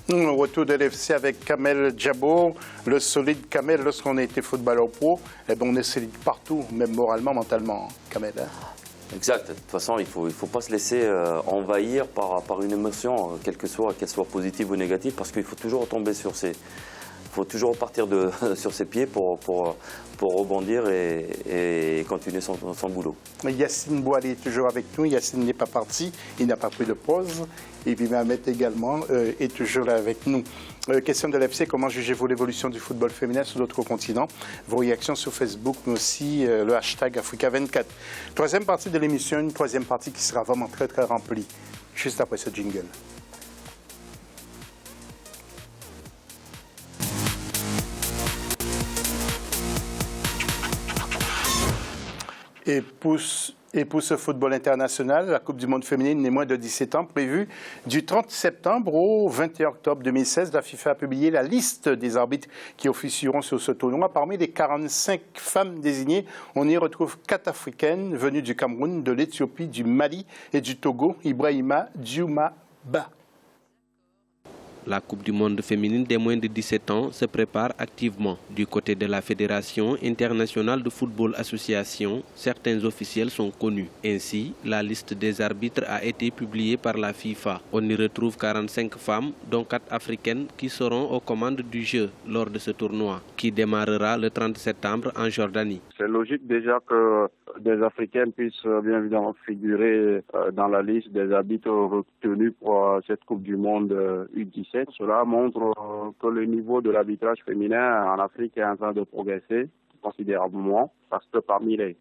Retour de l'FC avec Kamel Djabo, le solide Kamel. Lorsqu'on a été footballeur pro, eh ben on est solide partout, même moralement, mentalement, Kamel. Hein? Exact. De toute façon, il faut pas se laisser envahir par une émotion, qu'elle soit positive ou négative, parce qu'il faut toujours retomber sur ses... Il faut toujours repartir sur ses pieds pour rebondir et continuer son boulot. Yacine Boalé est toujours avec nous. Yacine n'est pas parti, il n'a pas pris de pause. Et puis Mohamed également est toujours là avec nous. Question de l'FC, comment jugez-vous l'évolution du football féminin sur d'autres continents? Vos réactions sur Facebook, mais aussi le hashtag Africa24. Troisième partie de l'émission, une troisième partie qui sera vraiment très très remplie, juste après ce jingle. Et pour ce football international, la Coupe du monde féminine n'est moins de 17 ans, prévue du 30 septembre au 21 octobre 2016. La FIFA a publié la liste des arbitres qui officieront sur ce tournoi. Parmi les 45 femmes désignées, on y retrouve 4 africaines venues du Cameroun, de l'Éthiopie, du Mali et du Togo. Ibrahima Diouma-Ba. La Coupe du monde féminine des moins de 17 ans se prépare activement. Du côté de la Fédération internationale de football association, certains officiels sont connus. Ainsi, la liste des arbitres a été publiée par la FIFA. On y retrouve 45 femmes, dont 4 africaines, qui seront aux commandes du jeu lors de ce tournoi, qui démarrera le 30 septembre en Jordanie. C'est logique déjà que des Africaines puissent bien évidemment figurer dans la liste des arbitres retenus pour cette Coupe du monde U17. Cela montre que le niveau de l'arbitrage féminin en Afrique est en train de progresser considérablement, parce que parmi les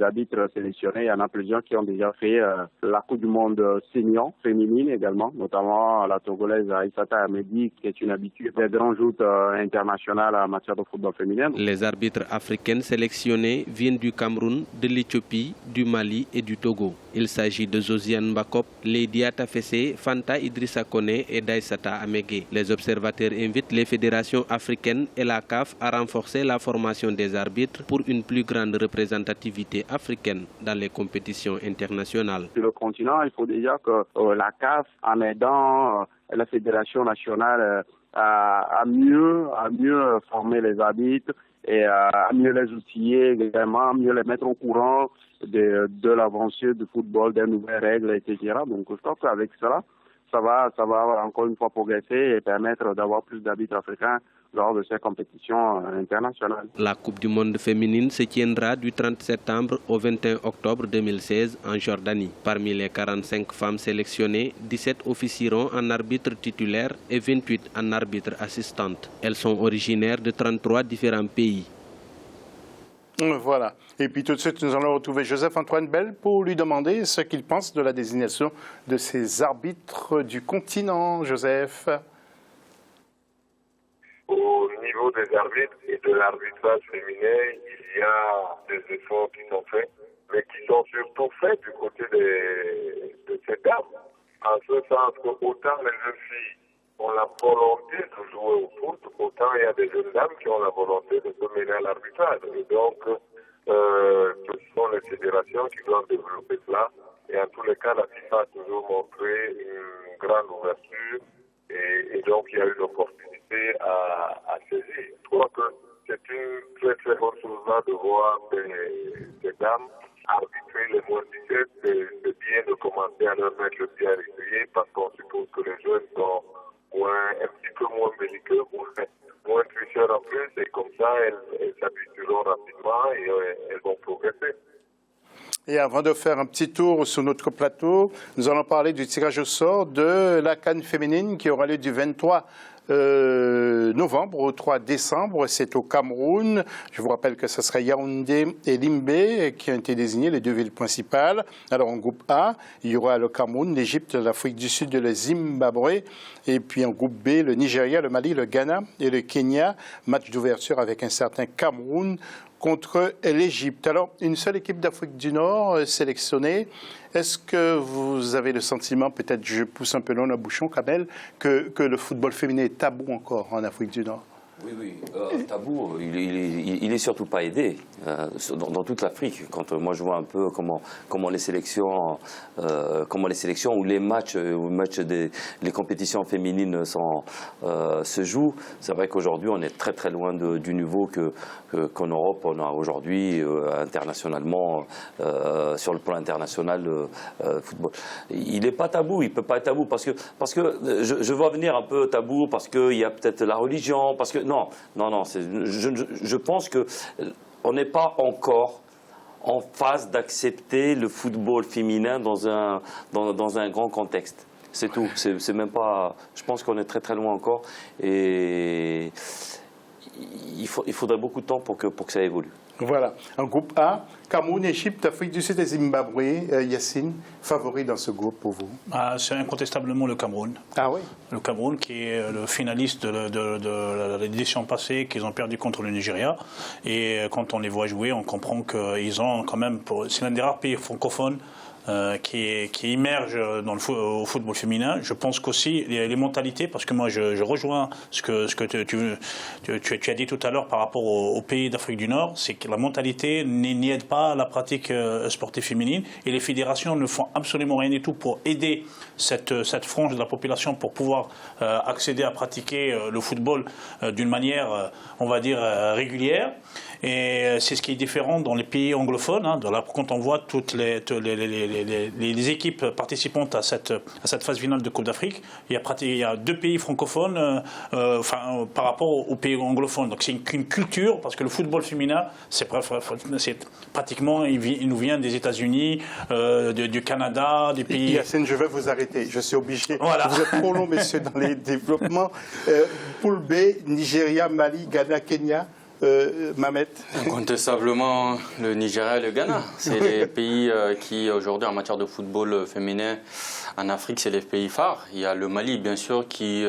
arbitres sélectionnés, il y en a plusieurs qui ont déjà fait la Coupe du monde senior, féminine également, notamment la Togolaise Aïssata Ahmedi, qui est une habituée des grandes joutes internationales en matière de football féminin. Les arbitres africaines sélectionnés viennent du Cameroun, de l'Éthiopie, du Mali et du Togo. Il s'agit de Josiane Bakop, Lady Atafessé, Fanta Idrissa Koné et Daïssata Amege. Les observateurs invitent les fédérations africaines et la CAF à renforcer la formation des arbitres pour une plus grande représentativité africaine dans les compétitions internationales. Sur le continent, il faut déjà que la CAF, en aidant la fédération nationale à mieux former les arbitres et à mieux les outiller, également à mieux les mettre au courant de l'avancée du football, des nouvelles règles, etc. Donc je pense qu'avec cela, ça va encore une fois progresser et permettre d'avoir plus d'arbitres africains lors de ces compétitions internationales. La Coupe du monde féminine se tiendra du 30 septembre au 21 octobre 2016 en Jordanie. Parmi les 45 femmes sélectionnées, 17 officieront en arbitre titulaire et 28 en arbitre assistante. Elles sont originaires de 33 différents pays. Voilà. Et puis tout de suite, nous allons retrouver Joseph-Antoine Bell pour lui demander ce qu'il pense de la désignation de ces arbitres du continent. Joseph. Au niveau des arbitres et de l'arbitrage féminin, il y a des efforts qui sont faits, mais qui sont surtout faits du côté de ces dames. En ce sens qu'autant les jeunes filles ont la volonté de jouer au foot, autant il y a des jeunes dames qui ont la volonté de se mêler à l'arbitrage. Et donc, ce sont les fédérations qui doivent développer cela. Et en tous les cas, la FIFA a toujours montré une grande ouverture. Et donc, il y a eu l'opportunité à saisir. Je crois que c'est une très très bonne chose là de voir ces dames arbitrer les moins 17. C'est bien de commencer à leur mettre le pied à l'étrier parce qu'on suppose que les jeunes sont un petit peu moins belliqueux, moins tricheurs en plus. Et comme ça, elles s'habitueront rapidement et elles vont progresser. Et avant de faire un petit tour sur notre plateau, nous allons parler du tirage au sort de la CAN féminine qui aura lieu du 23 novembre au 3 décembre. C'est au Cameroun. Je vous rappelle que ce sera Yaoundé et Limbé qui ont été désignés, les deux villes principales. Alors en groupe A, il y aura le Cameroun, l'Égypte, l'Afrique du Sud et le Zimbabwe. Et puis en groupe B, le Nigeria, le Mali, le Ghana et le Kenya. Match d'ouverture avec un certain Cameroun contre l'Égypte. Alors, une seule équipe d'Afrique du Nord sélectionnée. Est-ce que vous avez le sentiment, peut-être je pousse un peu long le bouchon, Kamel, que le football féminin est tabou encore en Afrique du Nord? Oui. Tabou, il est surtout pas aidé dans toute l'Afrique. Quand moi je vois un peu comment les sélections ou les matchs les compétitions féminines se jouent, c'est vrai qu'aujourd'hui on est très très loin du niveau qu'en Europe on a aujourd'hui internationalement sur le plan international football. Il n'est pas tabou, il peut pas être tabou parce que je vois venir un peu tabou parce qu'il y a peut-être la religion, parce que non, je pense qu'on n'est pas encore en phase d'accepter le football féminin dans un grand contexte. C'est tout. C'est même pas. Je pense qu'on est très très loin encore et il faudrait beaucoup de temps pour que ça évolue. Voilà. En groupe A, Cameroun, Égypte, Afrique du Sud et Zimbabwe. Yacine, favori dans ce groupe pour vous? C'est incontestablement le Cameroun. Ah oui? Le Cameroun qui est le finaliste de l'édition passée qu'ils ont perdu contre le Nigeria. Et quand on les voit jouer, on comprend qu'ils ont quand même, c'est l'un des rares pays francophones qui immerge au football féminin. Je pense qu'aussi les mentalités, parce que moi je rejoins ce que tu as dit tout à l'heure par rapport aux pays d'Afrique du Nord, c'est que la mentalité n'y aide pas à la pratique sportive féminine et les fédérations ne font absolument rien du tout pour aider cette frange de la population pour pouvoir accéder à pratiquer le football d'une manière, on va dire, régulière. Et c'est ce qui est différent dans les pays anglophones. Quand on voit toutes les équipes participantes à cette phase finale de Coupe d'Afrique, il y a 2 pays francophones par rapport aux pays anglophones. Donc c'est une culture, parce que le football féminin, c'est pratiquement, il nous vient des États-Unis, du Canada, des pays... Yacine, je vais vous arrêter. Je suis obligé. Voilà. Vous êtes trop long, messieurs, dans les développements. Poule B, Nigeria, Mali, Ghana, Kenya. Mamet. Incontestablement le Nigeria et le Ghana. C'est les pays qui aujourd'hui en matière de football féminin en Afrique, c'est les pays phares. Il y a le Mali bien sûr qui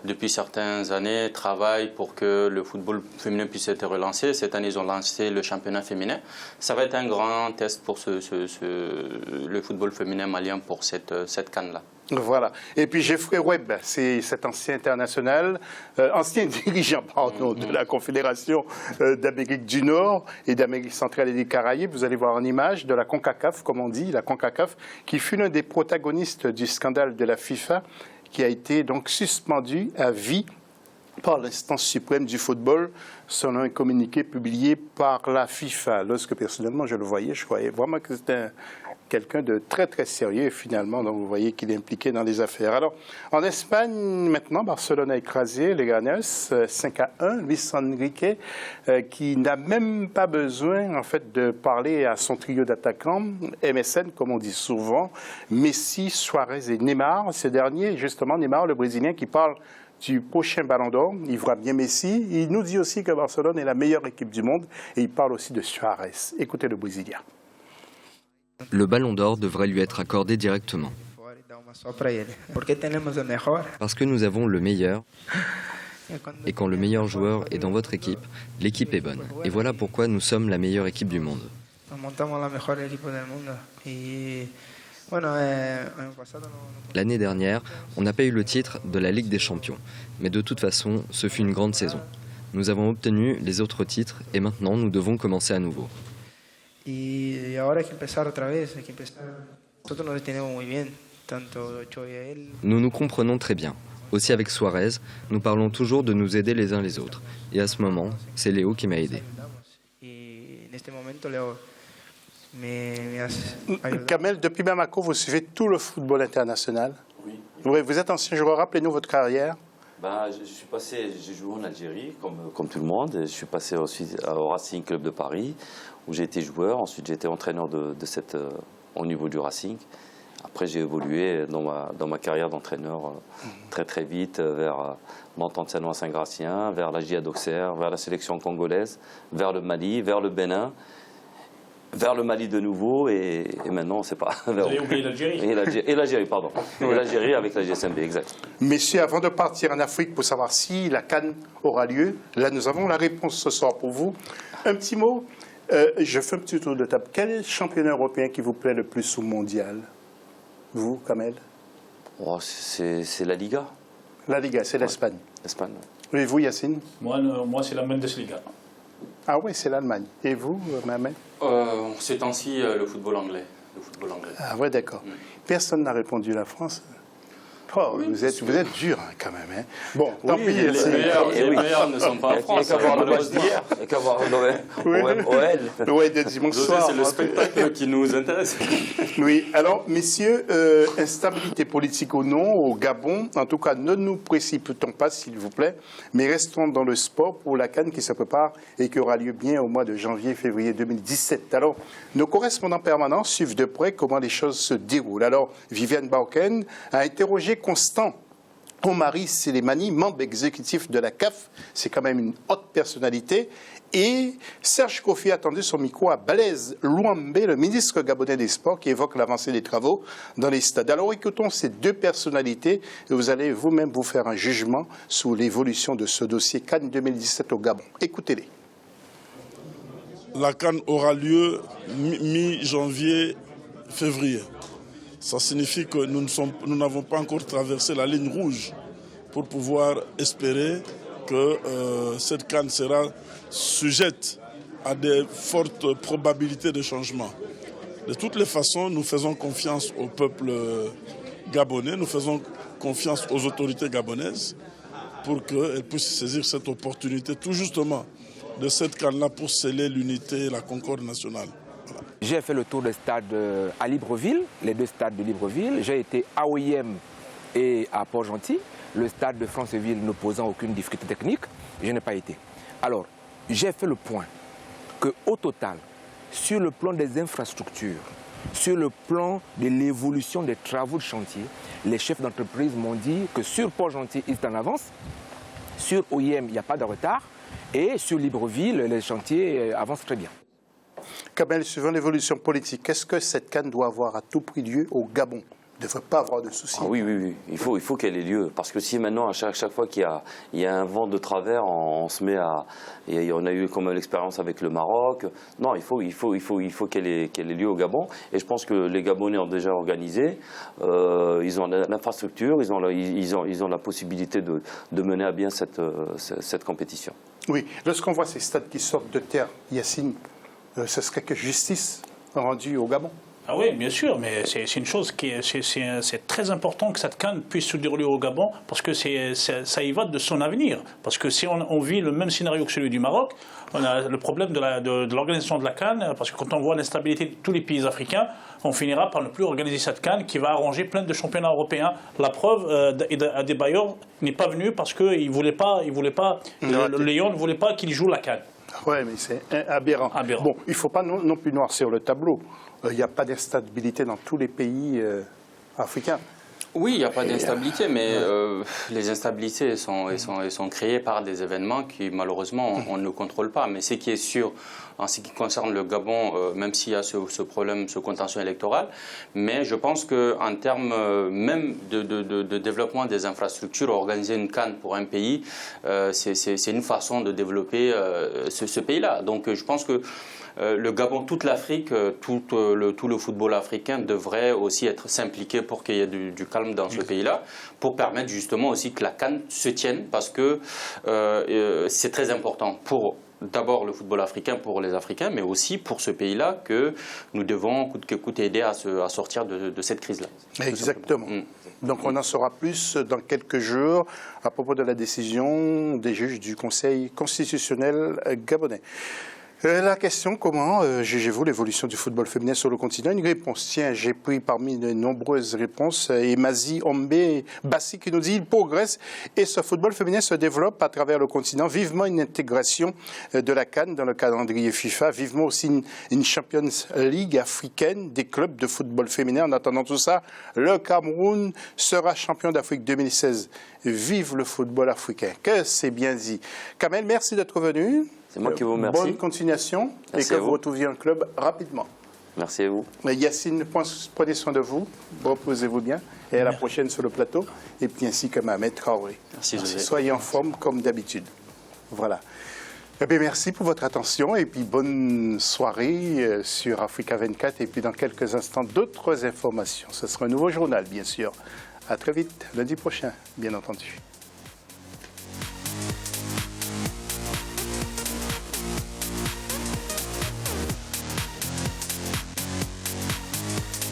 depuis certaines années travaille pour que le football féminin puisse être relancé. Cette année ils ont lancé le championnat féminin. Ça va être un grand test pour le football féminin malien pour cette CAN-là. Voilà. Et puis Geoffrey Webb, c'est cet ancien dirigeant de la Confédération d'Amérique du Nord et d'Amérique centrale et des Caraïbes. Vous allez voir en image de la CONCACAF, comme on dit, la CONCACAF, qui fut l'un des protagonistes du scandale de la FIFA, qui a été donc suspendu à vie par l'instance suprême du football, selon un communiqué publié par la FIFA. Lorsque personnellement je le voyais, je croyais vraiment que c'était quelqu'un de très très sérieux et finalement, donc vous voyez qu'il est impliqué dans les affaires. Alors, en Espagne, maintenant, Barcelone a écrasé les Ganas 5-1. Luis Enrique, qui n'a même pas besoin en fait de parler à son trio d'attaquants, MSN comme on dit souvent, Messi, Suarez et Neymar. Ce dernier, justement, Neymar, le Brésilien, qui parle du prochain Ballon d'Or. Il voit bien Messi. Il nous dit aussi que Barcelone est la meilleure équipe du monde et il parle aussi de Suarez. Écoutez le Brésilien. Le Ballon d'Or devrait lui être accordé directement. Parce que nous avons le meilleur. Et quand le meilleur joueur est dans votre équipe, l'équipe est bonne. Et voilà pourquoi nous sommes la meilleure équipe du monde. L'année dernière, on n'a pas eu le titre de la Ligue des Champions. Mais de toute façon, ce fut une grande saison. Nous avons obtenu les autres titres et maintenant nous devons commencer à nouveau. Nous nous comprenons très bien. Aussi avec Suarez, nous parlons toujours de nous aider les uns les autres. Et à ce moment, c'est Léo qui m'a aidé. Kamel, depuis Bamako, vous suivez tout le football international. Oui. Vous êtes ancien joueur, rappelez-nous votre carrière. J'ai joué en Algérie, comme tout le monde. Je suis passé ensuite au Racing Club de Paris, où j'ai été joueur. Ensuite, j'ai été entraîneur au niveau du Racing. Après, j'ai évolué dans ma carrière d'entraîneur très très vite vers l'Entente Saint-Gratien, vers la Jihad d'Auxerre, vers la sélection congolaise, vers le Mali, vers le Bénin, vers le Mali de nouveau et maintenant, on ne sait pas. Vous avez oublié l'Algérie. Et l'Algérie, pardon. Et l'Algérie avec la GSMB, exact. Messieurs, avant de partir en Afrique pour savoir si la CAN aura lieu, là, nous avons la réponse ce soir pour vous. Un petit mot, je fais un petit tour de table. Quel est le championnat européen qui vous plaît le plus au mondial? Vous, Kamel? C'est la Liga. La Liga, c'est l'Espagne. L'Espagne. Et vous, Yacine? Moi c'est la Bundesliga. Ah oui, c'est l'Allemagne. Et vous, Mohamed? Ces temps-ci, le football anglais. Ah ouais, d'accord. Personne n'a répondu la France. Oh, oui, vous êtes dur hein, quand même. Hein. Bon, tant pis. Les meilleurs ne sont pas en France. Il n'y a qu'à voir le match d'hier. Il n'y a qu'à voir OL. Oui, de dimanche soir. C'est le spectacle qui nous intéresse. Oui, alors, messieurs, instabilité politique ou non au Gabon, en tout cas, ne nous précipitons pas, s'il vous plaît, mais restons dans le sport pour la CAN qui se prépare et qui aura lieu bien au mois de janvier-février 2017. Alors, nos correspondants permanents suivent de près comment les choses se déroulent. Alors, Viviane Bauken a interrogé Constant Omari Sélémani, membre exécutif de la CAF, c'est quand même une haute personnalité, et Serge Kofi a tendu son micro à Blaise Louambe, le ministre gabonais des Sports, qui évoque l'avancée des travaux dans les stades. Alors écoutons ces deux personnalités et vous allez vous-même vous faire un jugement sur l'évolution de ce dossier CAN 2017 au Gabon. Écoutez-les. La CAN aura lieu mi-janvier-février. Ça signifie que nous n'avons pas encore traversé la ligne rouge pour pouvoir espérer que cette CAN sera sujette à des fortes probabilités de changement. De toutes les façons, nous faisons confiance au peuple gabonais, nous faisons confiance aux autorités gabonaises pour qu'elles puissent saisir cette opportunité tout justement de cette CAN-là pour sceller l'unité et la concorde nationale. J'ai fait le tour des stades à Libreville, les deux stades de Libreville. J'ai été à OIM et à Port-Gentil. Le stade de Franceville ne posant aucune difficulté technique, je n'ai pas été. Alors, j'ai fait le point qu'au total, sur le plan des infrastructures, sur le plan de l'évolution des travaux de chantier, les chefs d'entreprise m'ont dit que sur Port-Gentil, ils sont en avance. Sur OIM, il n'y a pas de retard. Et sur Libreville, les chantiers avancent très bien. Kamel, suivant l'évolution politique, est-ce que cette CAN doit avoir à tout prix lieu au Gabon? Il ne devrait pas avoir de soucis. Ah oui, il faut qu'elle ait lieu. Parce que si maintenant, à chaque fois qu'il y a un vent de travers, on se met à... Et on a eu comme l'expérience avec le Maroc. Non, il faut qu'elle ait lieu au Gabon. Et je pense que les Gabonais ont déjà organisé. Ils ont l'infrastructure, ils ont la possibilité de mener à bien cette compétition. Oui, lorsqu'on voit ces stades qui sortent de terre, Yacine, ce serait que justice rendue au Gabon. Ah oui, bien sûr, mais c'est une chose qui c'est très important que cette CAN puisse se dérouler au Gabon parce que ça y va de son avenir. Parce que si on vit le même scénario que celui du Maroc, on a le problème de l'organisation de la CAN, parce que quand on voit l'instabilité de tous les pays africains, on finira par ne plus organiser cette CAN qui va arranger plein de championnats européens. La preuve, Adebayor n'est pas venu parce qu'il ne voulait pas, le Lyon ne voulait pas qu'il joue la CAN. Oui, mais c'est aberrant. Bon, il ne faut pas non plus noircir le tableau. Il n'y a pas d'instabilité dans tous les pays africains. Oui, il n'y a pas d'instabilité, mais les instabilités sont créées par des événements qui, malheureusement, on ne contrôle pas. Mais ce qui est sûr, en ce qui concerne le Gabon, même s'il y a ce problème, ce contentieux électoral, mais je pense qu'en termes même de développement des infrastructures, organiser une CAN pour un pays, c'est une façon de développer ce pays-là. Donc je pense que le Gabon, toute l'Afrique, tout le football africain devrait aussi être s'impliquer pour qu'il y ait du calme dans ce pays-là, pour permettre justement aussi que la CAN se tienne, parce que c'est très important pour d'abord le football africain, pour les Africains, mais aussi pour ce pays-là que nous devons coûte que coûte aider à sortir de cette crise-là. Exactement. Donc on en saura plus dans quelques jours à propos de la décision des juges du Conseil constitutionnel gabonais. La question, comment jugez-vous l'évolution du football féminin sur le continent? Une réponse, tiens, j'ai pris parmi de nombreuses réponses, Emazi Ombe Bassi qui nous dit il progresse et ce football féminin se développe à travers le continent. Vivement une intégration de la CAN dans le calendrier FIFA, vivement aussi une Champions League africaine des clubs de football féminin. En attendant tout ça, le Cameroun sera champion d'Afrique 2016. Vive le football africain, que c'est bien dit. Kamel, merci d'être venu. C'est moi qui vous remercie. Bonne continuation. Merci et que vous retrouviez un club rapidement. Merci à vous. Yacine, prenez soin de vous, reposez-vous bien et à la prochaine sur le plateau. Et puis ainsi que Mohamed Traoré. Merci. Soyez en forme comme d'habitude. Voilà. Eh bien, merci pour votre attention et puis bonne soirée sur Africa 24 et puis dans quelques instants d'autres informations. Ce sera un nouveau journal bien sûr. À très vite, lundi prochain, bien entendu.